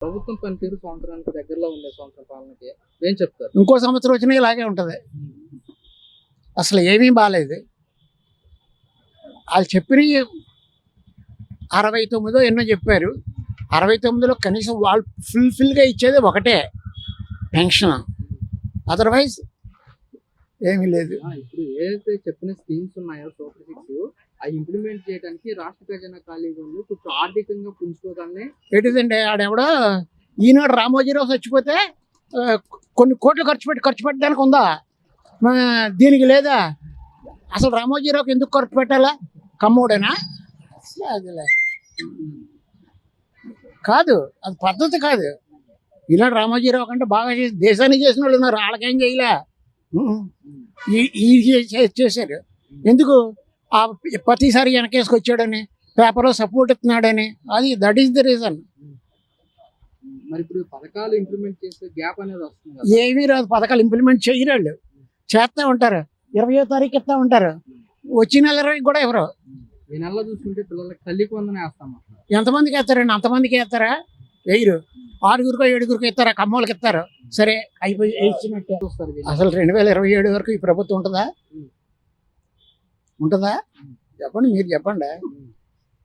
ప్రభుత్వం పనితీరు సంవత్సరానికి దగ్గరలో ఉండే సంవత్సరం పాలనకి ఏం చెప్తారు? ఇంకో సంవత్సరం వచ్చినా ఇలాగే ఉంటుంది. అసలు ఏమీ బాగాలేదు. వాళ్ళు చెప్పిన 69 ఎన్నో చెప్పారు. 69లో కనీసం వాళ్ళు ఫుల్ఫిల్గా ఇచ్చేది ఒకటే పెన్షన్, అదర్వైజ్ ఏమీ లేదు. ఇప్పుడు ఏదైతే చెప్పిన స్కీమ్స్ ఉన్నాయో సూపర్ సిక్స్ అవి ఇంప్లిమెంట్ చేయడానికి రాష్ట్ర ఖజానా ఖాళీగా ఉంది, కొంచెం ఆర్థికంగా పుంజుకోగానే ఏంటిదండి ఆడెవడో ఈనాడు రామోజీరావు చచ్చిపోతే కొన్ని కోట్లు ఖర్చు పెట్టడానికి ఉందా? దీనికి లేదా? అసలు రామోజీరావుకి ఎందుకు ఖర్చు పెట్టాలా? కమ్మోడేనా? అదిలే కాదు, అది పద్ధతి కాదు. ఈనాడు రామోజీరావు కంటే బాగా చేసి దేశానికి చేసిన వాళ్ళు ఉన్నారు, వాళ్ళకేం చేయలే. చేశారు ఎందుకు? ఆ ప్రతిసారి వెనకేసుకొచ్చాడని, పేపర్లో సపోర్ట్ ఇస్తున్నాడని, అది దట్ ఈస్ ద రీజన్. మరి ఇప్పుడు పథకాలు ఇంప్లిమెంట్ చేస్తే గ్యాప్ అనేది వస్తుంది. ఏమీ రాదు, పథకాలు ఇంప్లిమెంట్ చేయరాళ్ళు, చేస్తూ ఉంటారు. 20వ తారీఖు ఇస్తూ ఉంటారు, వచ్చే నెల 20 కూడా ఎవరు. ఈ నెలలో చూసుకుంటే పిల్లలకి తల్లికి వందనే వేస్తాం. ఎంతమందికి వేస్తారండి? అంతమందికి వేస్తారా? వేయరు. 6గురికో 7గురికో ఇస్తారా? కమ్మోళ్ళకి ఇస్తారు. సరే అయిపోయి ఇచ్చినట్టే. అసలు 2027 వరకు ఈ ప్రభుత్వం ఉంటుందా? చెప్పండి, మీరు చెప్పండి.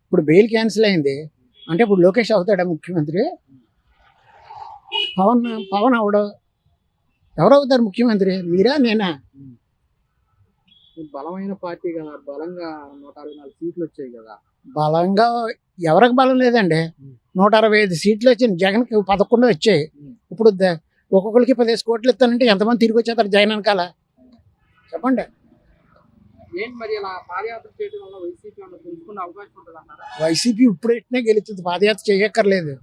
ఇప్పుడు బెయిల్ క్యాన్సిల్ అయింది అంటే ఇప్పుడు లోకేష్ అవుతాడా ముఖ్యమంత్రి? పవన్ అవడు. ఎవరు అవుతారు ముఖ్యమంత్రి? మీరా నేనా? బలమైన పార్టీ కదా, బలంగా 164 సీట్లు వచ్చాయి కదా. బలంగా ఎవరికి బలం లేదండి. 165 సీట్లు వచ్చింది, జగన్కి 11 వచ్చాయి. ఇప్పుడు ఒక్కొక్కరికి 10 కోట్లు ఇస్తానంటే ఎంతమంది తిరిగి వచ్చేస్తారు జగన్ వెనకాల? చెప్పండి. ఏంటి మరి ఇలా పాదయాత్ర చేయడం వల్ల వైసీపీ పుంజుకునే అవకాశం ఉంటుంది అంటారా? వైసీపీ ఇప్పుడు ఎట్టినా గెలుస్తుంది, పాదయాత్ర చేయక్కర్లేదు.